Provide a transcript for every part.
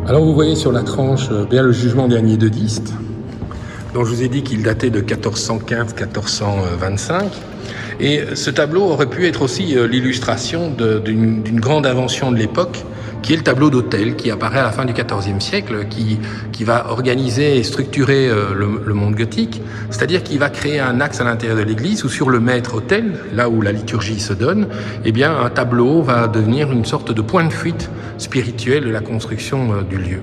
Alors vous voyez sur la tranche bien le jugement dernier de Dist, dont je vous ai dit qu'il datait de 1415-1425. Et ce tableau aurait pu être aussi l'illustration d'une grande invention de l'époque, qui est le tableau d'autel, qui apparaît à la fin du XIVe siècle, qui va organiser et structurer le monde gothique, c'est-à-dire qu'il va créer un axe à l'intérieur de l'église, où sur le maître-autel, là où la liturgie se donne, eh bien un tableau va devenir une sorte de point de fuite spirituel de la construction du lieu.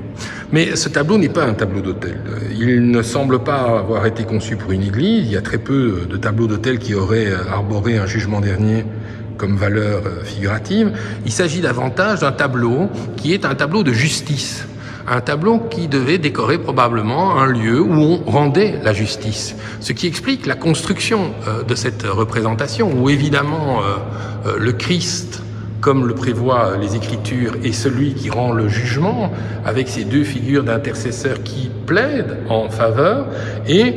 Mais ce tableau n'est pas un tableau d'autel. Il ne semble pas avoir été conçu pour une église. Il y a très peu de tableaux d'autel qui auraient arboré un jugement dernier comme valeur figurative. Il s'agit davantage d'un tableau qui est un tableau de justice. Un tableau qui devait décorer probablement un lieu où on rendait la justice. Ce qui explique la construction de cette représentation, où évidemment le Christ, comme le prévoient les Écritures, est celui qui rend le jugement, avec ces deux figures d'intercesseurs qui plaident en faveur, et,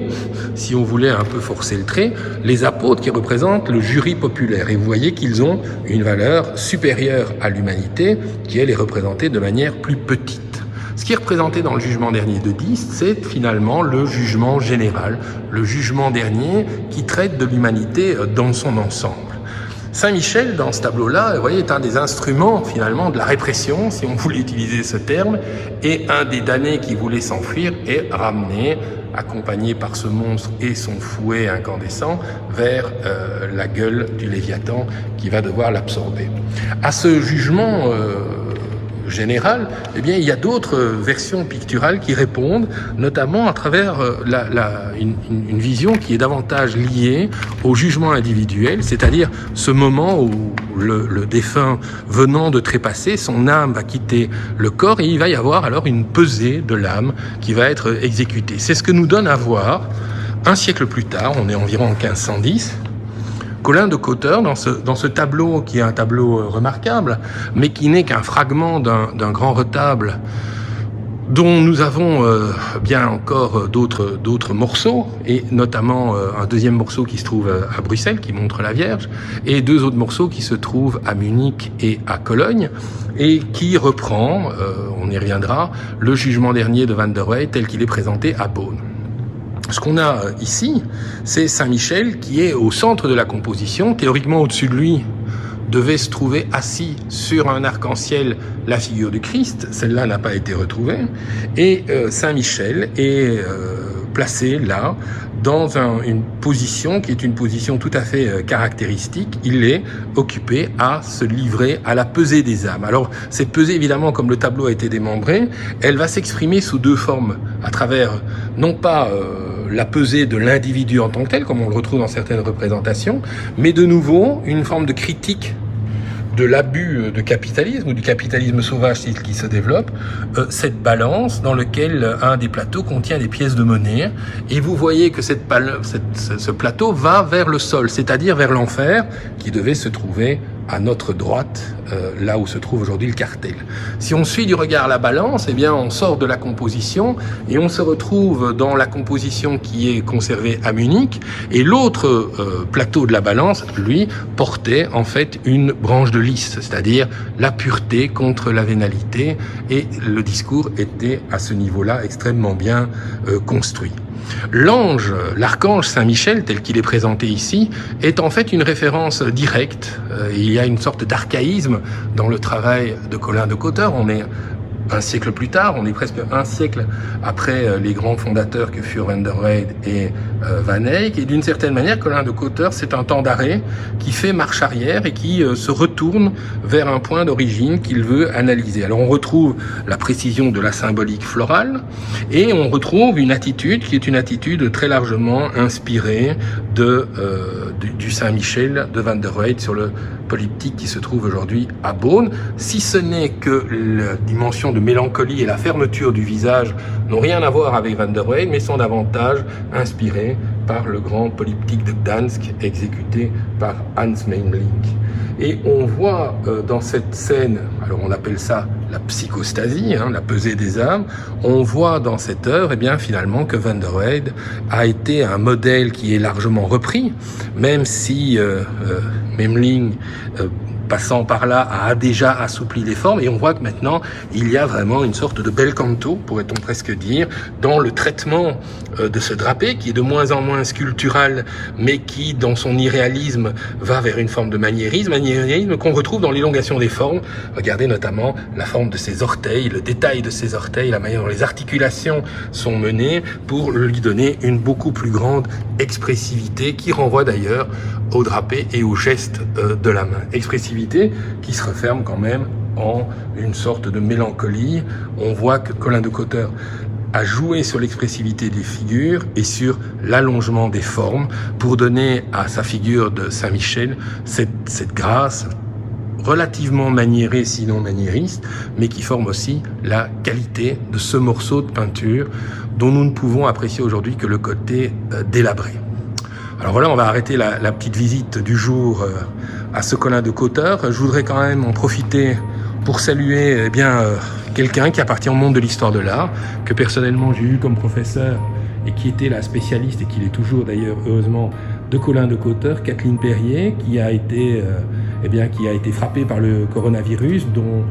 si on voulait un peu forcer le trait, les apôtres qui représentent le jury populaire. Et vous voyez qu'ils ont une valeur supérieure à l'humanité, qui elle est représentée de manière plus petite. Ce qui est représenté dans le jugement dernier de Dist, c'est finalement le jugement général, le jugement dernier qui traite de l'humanité dans son ensemble. Saint-Michel, dans ce tableau-là, vous voyez, est un des instruments, finalement, de la répression, si on voulait utiliser ce terme, et un des damnés qui voulait s'enfuir est ramené, accompagné par ce monstre et son fouet incandescent, vers la gueule du Léviathan qui va devoir l'absorber. À ce jugement général, eh bien, il y a d'autres versions picturales qui répondent, notamment à travers une vision qui est davantage liée au jugement individuel, c'est-à-dire ce moment où le défunt venant de trépasser, son âme va quitter le corps et il va y avoir alors une pesée de l'âme qui va être exécutée. C'est ce que nous donne à voir un siècle plus tard, on est environ en 1510, Colin de Cotter, dans ce tableau qui est un tableau remarquable, mais qui n'est qu'un fragment d'un grand retable dont nous avons bien encore d'autres morceaux, et notamment un deuxième morceau qui se trouve à Bruxelles, qui montre la Vierge, et deux autres morceaux qui se trouvent à Munich et à Cologne, et qui reprend, on y reviendra, le jugement dernier de Van der Weydt tel qu'il est présenté à Beaune. Ce qu'on a ici, c'est Saint-Michel qui est au centre de la composition. Théoriquement, au-dessus de lui, devait se trouver assis sur un arc-en-ciel la figure du Christ. Celle-là n'a pas été retrouvée. Et Saint-Michel est placé là, dans une position qui est une position tout à fait caractéristique. Il est occupé à se livrer à la pesée des âmes. Alors, cette pesée, évidemment, comme le tableau a été démembré, elle va s'exprimer sous deux formes, à travers, non pas la pesée de l'individu en tant que tel, comme on le retrouve dans certaines représentations, mais de nouveau, une forme de critique de l'abus de capitalisme ou du capitalisme sauvage qui se développe, cette balance dans laquelle un des plateaux contient des pièces de monnaie, et vous voyez que ce plateau va vers le sol, c'est-à-dire vers l'enfer, qui devait se trouver à notre droite, là où se trouve aujourd'hui le cartel. Si on suit du regard la balance, eh bien on sort de la composition et on se retrouve dans la composition qui est conservée à Munich, et l'autre plateau de la balance, lui, portait en fait une branche de lys, c'est-à-dire la pureté contre la vénalité, et le discours était à ce niveau-là extrêmement bien construit. L'ange, l'archange Saint-Michel, tel qu'il est présenté ici, est en fait une référence directe. Il y a une sorte d'archaïsme dans le travail de Colin de Cotter. On est un siècle plus tard, on est presque un siècle après les grands fondateurs que furent Van der Weydt et Van Eyck, et d'une certaine manière, Colin de Cotter, c'est un temps d'arrêt qui fait marche arrière et qui se retourne vers un point d'origine qu'il veut analyser. Alors on retrouve la précision de la symbolique florale, et on retrouve une attitude qui est une attitude très largement inspirée du Saint-Michel de Van der Weydt sur le polyptyque qui se trouve aujourd'hui à Beaune, si ce n'est que la dimension de mélancolie et la fermeture du visage n'ont rien à voir avec Van der Weydt, mais sont davantage inspirés par le grand polyptyque de Gdansk exécuté par Hans Memling. Et on voit dans cette scène, alors on appelle ça la psychostasie, la pesée des âmes, on voit dans cette œuvre, eh bien, finalement, que Van der Weydt a été un modèle qui est largement repris, même si Memling passant par là, a déjà assoupli les formes, et on voit que maintenant, il y a vraiment une sorte de bel canto, pourrait-on presque dire, dans le traitement de ce drapé, qui est de moins en moins sculptural, mais qui, dans son irréalisme, va vers une forme de maniérisme qu'on retrouve dans l'élongation des formes. Regardez notamment la forme de ses orteils, le détail de ses orteils, la manière dont les articulations sont menées pour lui donner une beaucoup plus grande expressivité, qui renvoie d'ailleurs au drapé et au geste de la main. Expressivité qui se referme quand même en une sorte de mélancolie. On voit que Colin de Cotter a joué sur l'expressivité des figures et sur l'allongement des formes pour donner à sa figure de Saint-Michel cette grâce relativement maniérée, sinon maniériste, mais qui forme aussi la qualité de ce morceau de peinture dont nous ne pouvons apprécier aujourd'hui que le côté délabré. Alors voilà, on va arrêter la petite visite du jour à ce Colin de Cotter. Je voudrais quand même en profiter pour saluer quelqu'un qui appartient au monde de l'histoire de l'art, que personnellement j'ai eu comme professeur et qui était la spécialiste, et qui l'est toujours d'ailleurs heureusement, de Colin de Cotter, Kathleen Perrier, qui a été frappée par le coronavirus, dont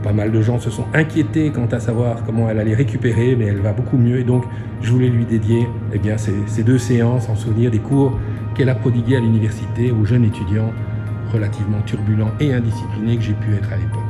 pas mal de gens se sont inquiétés quant à savoir comment elle allait récupérer, mais elle va beaucoup mieux, et donc je voulais lui dédier ces 2 séances en souvenir des cours qu'elle a prodigués à l'université aux jeunes étudiants relativement turbulents et indisciplinés que j'ai pu être à l'époque.